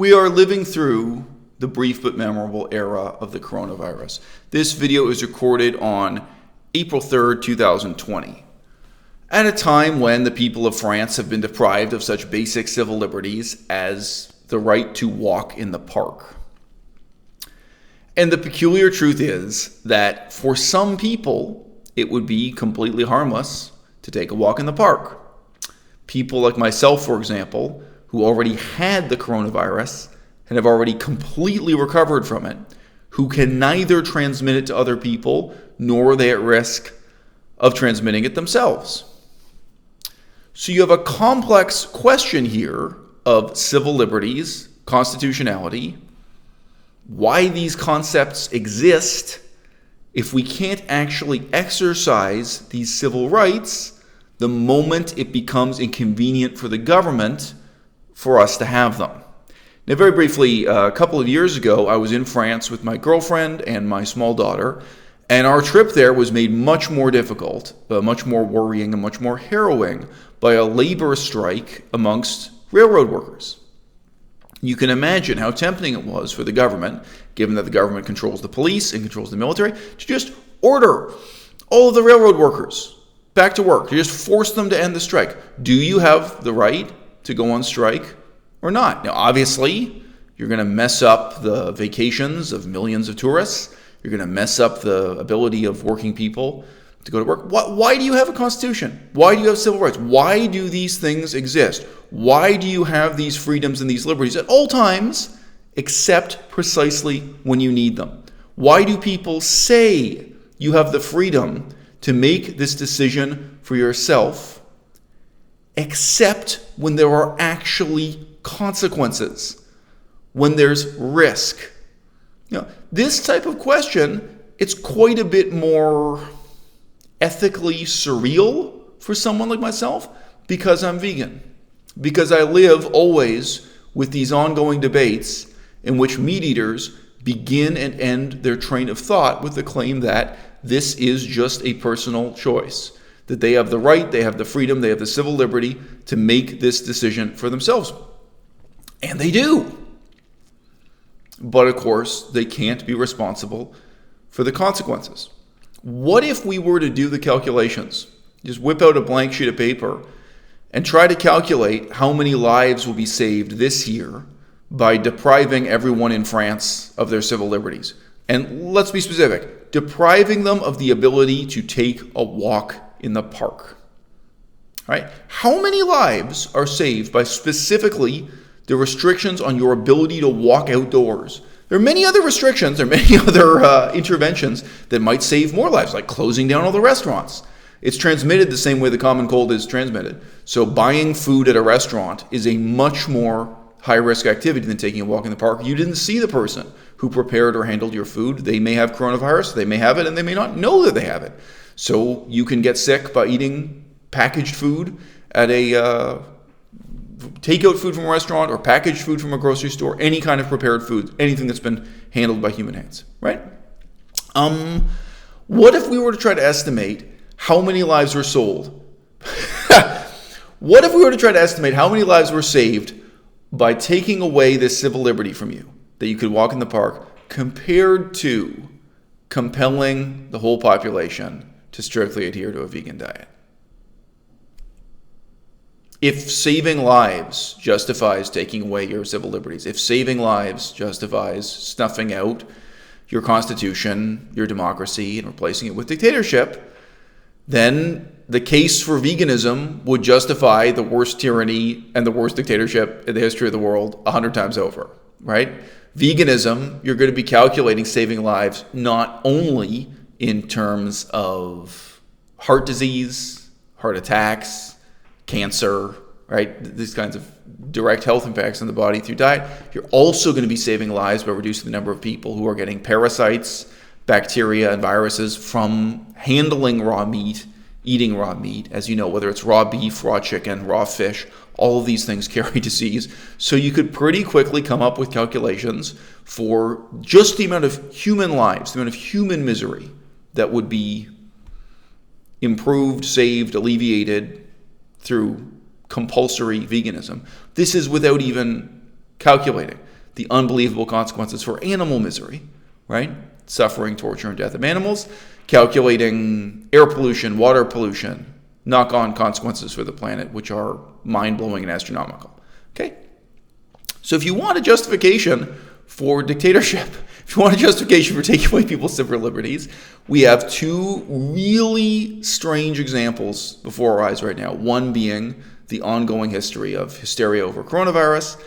We are living through the brief but memorable era of the coronavirus. This video is recorded on April 3rd, 2020, at a time when the people of France have been deprived of such basic civil liberties as the right to walk in the park. And the peculiar truth is that for some people, it would be completely harmless to take a walk in the park. People like myself, for example, who already had the coronavirus and have already completely recovered from it, who can neither transmit it to other people nor are they at risk of transmitting it themselves. So you have a complex question here of civil liberties, constitutionality, why these concepts exist if we can't actually exercise these civil rights the moment it becomes inconvenient for the government for us to have them. Now, very briefly, a couple of years ago, I was in France with my girlfriend and my small daughter, and our trip there was made much more difficult, much more worrying, and much more harrowing by a labor strike amongst railroad workers. You can imagine how tempting it was for the government, given that the government controls the police and controls the military, to just order all of the railroad workers back to work, to just force them to end the strike. Do you have the right to go on strike or not? Now, obviously, you're going to mess up the vacations of millions of tourists. You're going to mess up the ability of working people to go to work. Why do you have a constitution? Why do you have civil rights? Why do these things exist? Why do you have these freedoms and these liberties at all times, except precisely when you need them? Why do people say you have the freedom to make this decision for yourself, except when there are actually consequences, when there's risk? This type of question, it's quite a bit more ethically surreal for someone like myself because I'm vegan, because I live always with these ongoing debates in which meat eaters begin and end their train of thought with the claim that this is just a personal choice, that they have the right, they have the freedom, they have the civil liberty to make this decision for themselves. And they do. But of course, they can't be responsible for the consequences. What if we were to do the calculations? Just whip out a blank sheet of paper and try to calculate how many lives will be saved this year by depriving everyone in France of their civil liberties. And let's be specific, depriving them of the ability to take a walk in the park. All right? How many lives are saved by specifically the restrictions on your ability to walk outdoors? There are many other restrictions, there are many other interventions that might save more lives, like closing down all the restaurants. It's transmitted the same way the common cold is transmitted. So buying food at a restaurant is a much more high-risk activity than taking a walk in the park. You didn't see the person who prepared or handled your food. They may have coronavirus, they may have it, and they may not know that they have it. So you can get sick by eating packaged food at a takeout food from a restaurant or packaged food from a grocery store, any kind of prepared food, anything that's been handled by human hands, right? What if we were to try to estimate how many lives were sold? What if we were to try to estimate how many lives were saved by taking away this civil liberty from you, that you could walk in the park, compared to compelling the whole population to strictly adhere to a vegan diet? If saving lives justifies taking away your civil liberties, if saving lives justifies snuffing out your constitution, your democracy, and replacing it with dictatorship, then the case for veganism would justify the worst tyranny and the worst dictatorship in the history of the world 100 times over, right? Veganism, you're going to be calculating saving lives not only in terms of heart disease, heart attacks, cancer, right? These kinds of direct health impacts on the body through diet. You're also going to be saving lives by reducing the number of people who are getting parasites, bacteria, and viruses from handling raw meat, eating raw meat. As you know, whether it's raw beef, raw chicken, raw fish, all of these things carry disease. So you could pretty quickly come up with calculations for just the amount of human lives, the amount of human misery that would be improved, saved, alleviated through compulsory veganism. This is without even calculating the unbelievable consequences for animal misery, right? Suffering, torture, and death of animals, calculating air pollution, water pollution, knock-on consequences for the planet, which are mind-blowing and astronomical. Okay? So if you want a justification for dictatorship, if you want a justification for taking away people's civil liberties, we have two really strange examples before our eyes right now. One being the ongoing history of hysteria over coronavirus,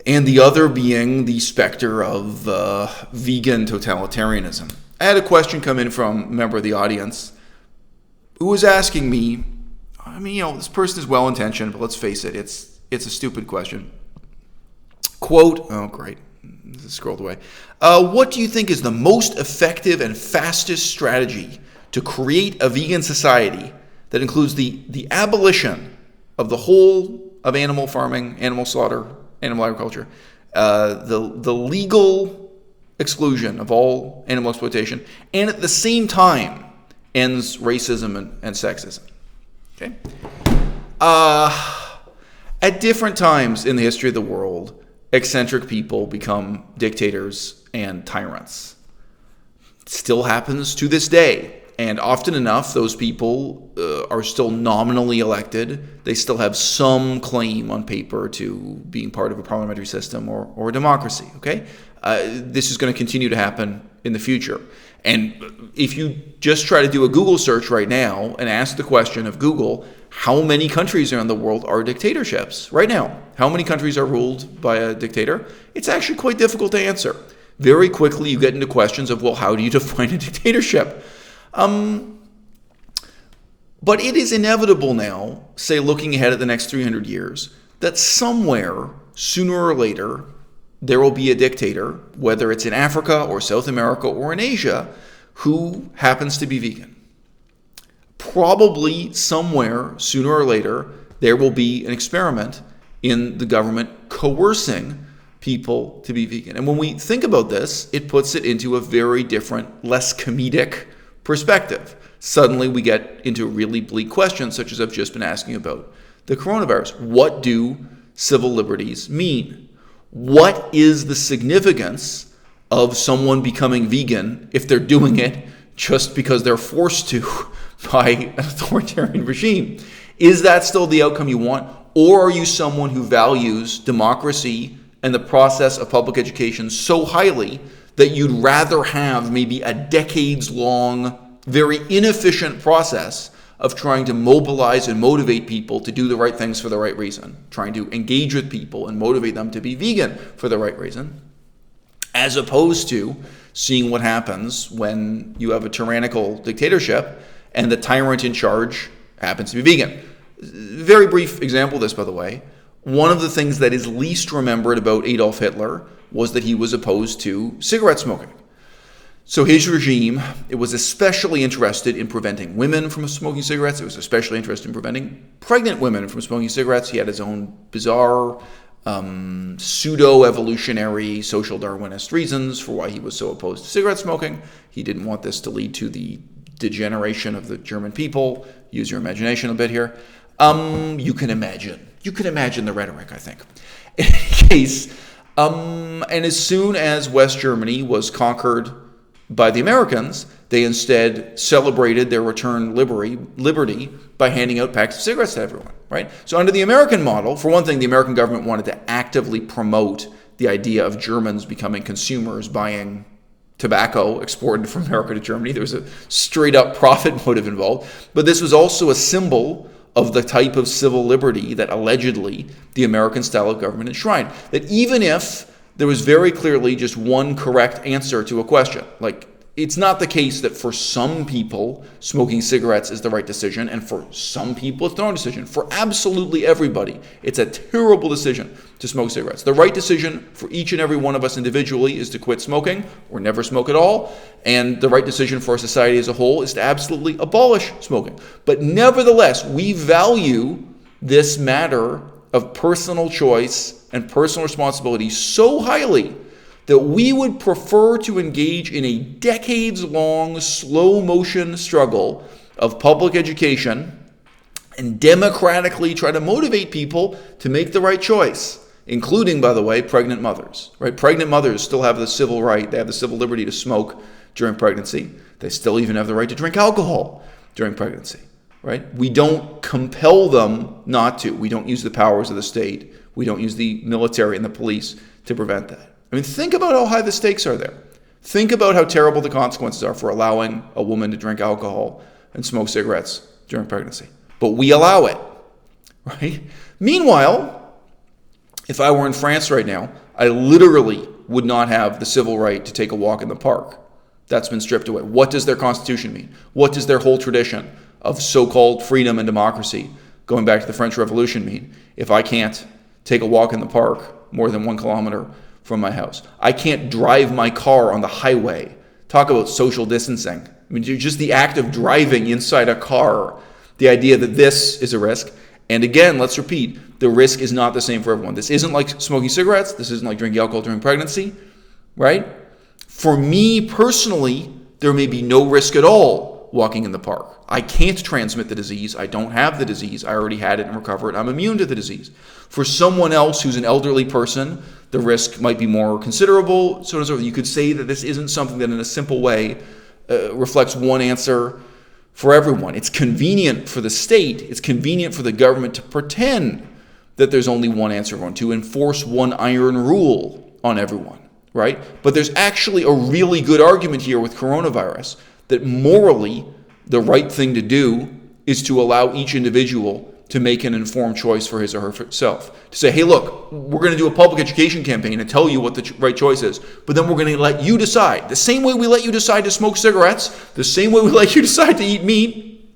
and the other being the specter of vegan totalitarianism. I had a question come in from a member of the audience who was asking me, this person is well-intentioned, but let's face it, it's a stupid question. Quote, oh great, this is scrolled away. What do you think is the most effective and fastest strategy to create a vegan society that includes the abolition of the whole of animal farming, animal slaughter, animal agriculture, the legal exclusion of all animal exploitation, and at the same time ends racism and sexism? Okay. At different times in the history of the world, eccentric people become dictators and tyrants. It still happens to this day. And often enough, those people are still nominally elected. They still have some claim on paper to being part of a parliamentary system or a democracy. Okay, this is going to continue to happen in the future. And if you just try to do a Google search right now and ask the question of Google, how many countries around the world are dictatorships right now? How many countries are ruled by a dictator? It's actually quite difficult to answer. Very quickly, you get into questions of, well, how do you define a dictatorship? But it is inevitable now, say looking ahead at the next 300 years, that somewhere, sooner or later, there will be a dictator, whether it's in Africa or South America or in Asia, who happens to be vegan. Probably somewhere, sooner or later, there will be an experiment in the government coercing people to be vegan. And when we think about this, it puts it into a very different, less comedic perspective. Suddenly we get into really bleak questions, such as I've just been asking about the coronavirus. What do civil liberties mean? What is the significance of someone becoming vegan if they're doing it just because they're forced to by an authoritarian regime? Is that still the outcome you want? Or are you someone who values democracy and the process of public education so highly that you'd rather have maybe a decades-long, very inefficient process of trying to mobilize and motivate people to do the right things for the right reason, trying to engage with people and motivate them to be vegan for the right reason, as opposed to seeing what happens when you have a tyrannical dictatorship and the tyrant in charge happens to be vegan. Very brief example of this, by the way. One of the things that is least remembered about Adolf Hitler was that he was opposed to cigarette smoking. So his regime, it was especially interested in preventing women from smoking cigarettes. It was especially interested in preventing pregnant women from smoking cigarettes. He had his own bizarre, pseudo-evolutionary, social Darwinist reasons for why he was so opposed to cigarette smoking. He didn't want this to lead to the degeneration of the German people. Use your imagination a bit here. You can imagine the rhetoric, I think. In any case, and as soon as West Germany was conquered by the Americans, they instead celebrated their return liberty by handing out packs of cigarettes to everyone, right? So under the American model, for one thing, the American government wanted to actively promote the idea of Germans becoming consumers, buying tobacco exported from America to Germany. There was a straight-up profit motive involved. But this was also a symbol of the type of civil liberty that allegedly the American style of government enshrined. That even if there was very clearly just one correct answer to a question, like it's not the case that for some people smoking cigarettes is the right decision and for some people it's the wrong decision. For absolutely everybody, it's a terrible decision to smoke cigarettes. The right decision for each and every one of us individually is to quit smoking or never smoke at all, and the right decision for our society as a whole is to absolutely abolish smoking. But nevertheless, we value this matter of personal choice and personal responsibility so highly that we would prefer to engage in a decades-long, slow-motion struggle of public education and democratically try to motivate people to make the right choice including, by the way, pregnant mothers, right? Pregnant mothers still have the civil right, they have the civil liberty to smoke during pregnancy. They still even have the right to drink alcohol during pregnancy, right? We don't compel them not to. We don't use the powers of the state. We don't use the military and the police to prevent that. I mean, think about how high the stakes are there. Think about how terrible the consequences are for allowing a woman to drink alcohol and smoke cigarettes during pregnancy. But we allow it, right? Meanwhile, if I were in France right now, I literally would not have the civil right to take a walk in the park. That's been stripped away. What does their constitution mean? What does their whole tradition of so-called freedom and democracy, going back to the French Revolution, mean if I can't take a walk in the park more than 1 kilometer from my house? I can't drive my car on the highway. Talk about social distancing. I mean, just the act of driving inside a car, the idea that this is a risk. And again, let's repeat, the risk is not the same for everyone. This isn't like smoking cigarettes. This isn't like drinking alcohol during pregnancy, right? For me personally, there may be no risk at all walking in the park. I can't transmit the disease. I don't have the disease. I already had it and recovered. I'm immune to the disease. For someone else who's an elderly person, the risk might be more considerable. So you could say that this isn't something that in a simple way reflects one answer for everyone. It's convenient for the state. It's convenient for the government to pretend that there's only one answer for everyone, to enforce one iron rule on everyone, right? But there's actually a really good argument here with coronavirus that morally the right thing to do is to allow each individual to make an informed choice for his or herself. To say, hey, look, we're going to do a public education campaign and tell you what the right choice is, but then we're going to let you decide. The same way we let you decide to smoke cigarettes, the same way we let you decide to eat meat,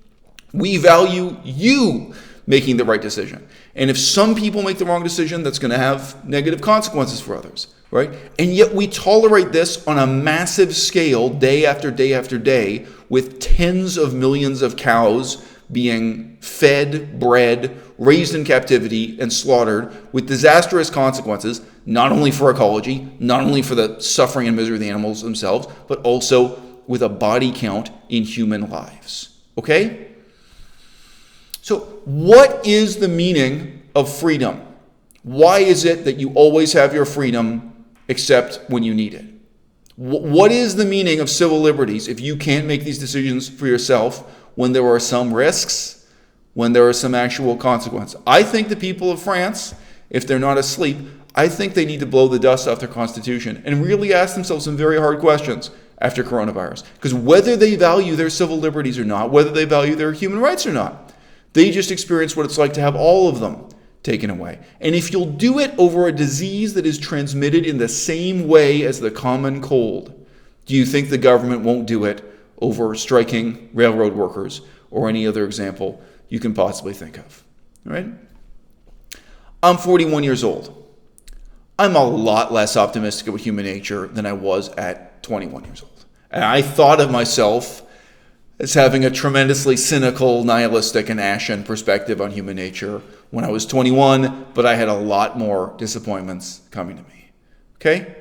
we value you making the right decision. And if some people make the wrong decision, that's going to have negative consequences for others, right? And yet we tolerate this on a massive scale, day after day after day, with tens of millions of cows being fed, bred, raised in captivity, and slaughtered with disastrous consequences, not only for ecology, not only for the suffering and misery of the animals themselves, but also with a body count in human lives. Okay? So what is the meaning of freedom? Why is it that you always have your freedom except when you need it? What is the meaning of civil liberties if you can't make these decisions for yourself when there are some risks, when there are some actual consequences? I think the people of France, if they're not asleep, I think they need to blow the dust off their constitution and really ask themselves some very hard questions after coronavirus. Because whether they value their civil liberties or not, whether they value their human rights or not, they just experience what it's like to have all of them taken away. And if you'll do it over a disease that is transmitted in the same way as the common cold, do you think the government won't do it over striking railroad workers or any other example you can possibly think of? Right? I'm 41 years old. I'm a lot less optimistic about human nature than I was at 21 years old. And I thought of myself as having a tremendously cynical, nihilistic, and ashen perspective on human nature when I was 21, but I had a lot more disappointments coming to me. Okay?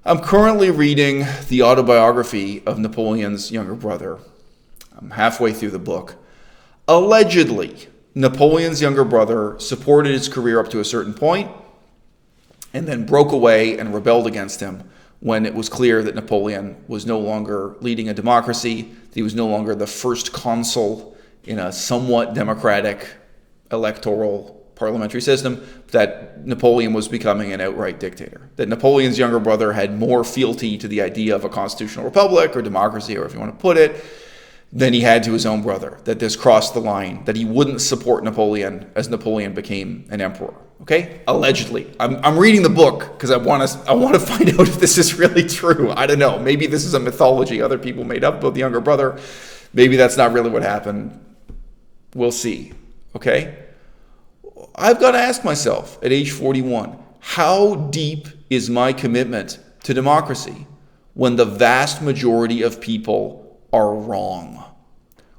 I'm currently reading the autobiography of Napoleon's younger brother. I'm halfway through the book. Allegedly, Napoleon's younger brother supported his career up to a certain point and then broke away and rebelled against him when it was clear that Napoleon was no longer leading a democracy. He was no longer the first consul in a somewhat democratic electoral parliamentary system, that Napoleon was becoming an outright dictator. That Napoleon's younger brother had more fealty to the idea of a constitutional republic or democracy, or if you want to put it, than he had to his own brother. That this crossed the line, that he wouldn't support Napoleon as Napoleon became an emperor. Okay? Allegedly. I'm reading the book because I want to find out if this is really true. I don't know. Maybe this is a mythology other people made up about the younger brother. Maybe that's not really what happened. We'll see. Okay? I've got to ask myself at age 41, how deep is my commitment to democracy when the vast majority of people are wrong?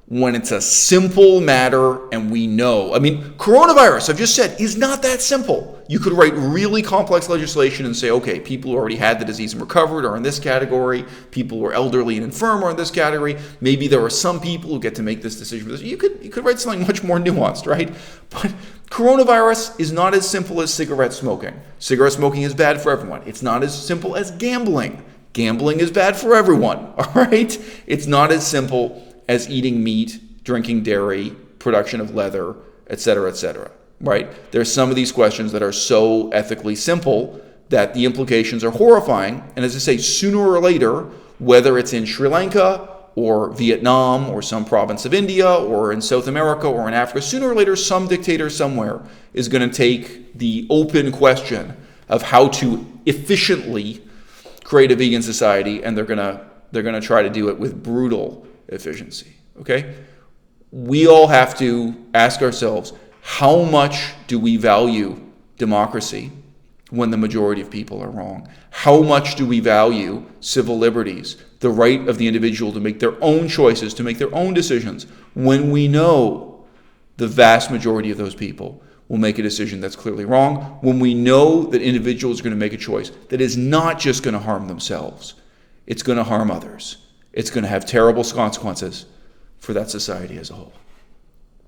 When it's a simple matter and we know. I mean, coronavirus, I've just said, is not that simple. You could write really complex legislation and say, okay, people who already had the disease and recovered are in this category. People who are elderly and infirm are in this category. Maybe there are some people who get to make this decision for this. You could write something much more nuanced, right? But Coronavirus is not as simple as cigarette smoking. Cigarette smoking is bad for everyone. It's not as simple as gambling. Gambling is bad for everyone, all right? It's not as simple as eating meat, drinking dairy, production of leather, etc., right? There's some of these questions that are so ethically simple that the implications are horrifying. And as I say, sooner or later, whether it's in Sri Lanka or Vietnam or some province of India or in South America or in Africa, sooner or later some dictator somewhere is going to take the open question of how to efficiently create a vegan society, and they're going to try to do it with brutal efficiency. Okay? We all have to ask ourselves, how much do we value democracy when the majority of people are wrong? How much do we value civil liberties, the right of the individual to make their own choices, to make their own decisions, when we know the vast majority of those people will make a decision that's clearly wrong, when we know that individuals are going to make a choice that is not just going to harm themselves, it's going to harm others. It's going to have terrible consequences for that society as a whole.